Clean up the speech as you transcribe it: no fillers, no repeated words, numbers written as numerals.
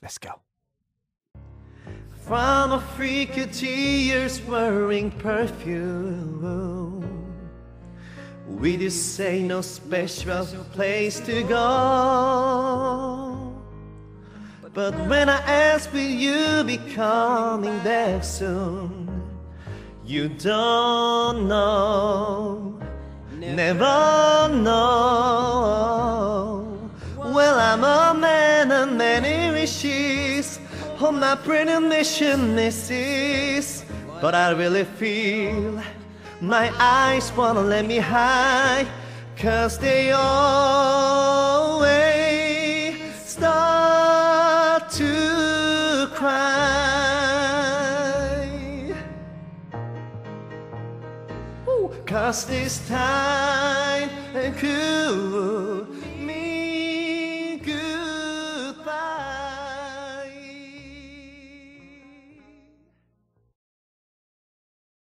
Let's go. From a freaky tears wearing perfume, we just say no special place to go. But when I ask will you be coming back soon, you don't know, never know. Well, I'm a man of many wishes, oh my pretty mission misses, but I really feel my eyes wanna let me hide, 'cause they always start to cry. 'Cause this time and cool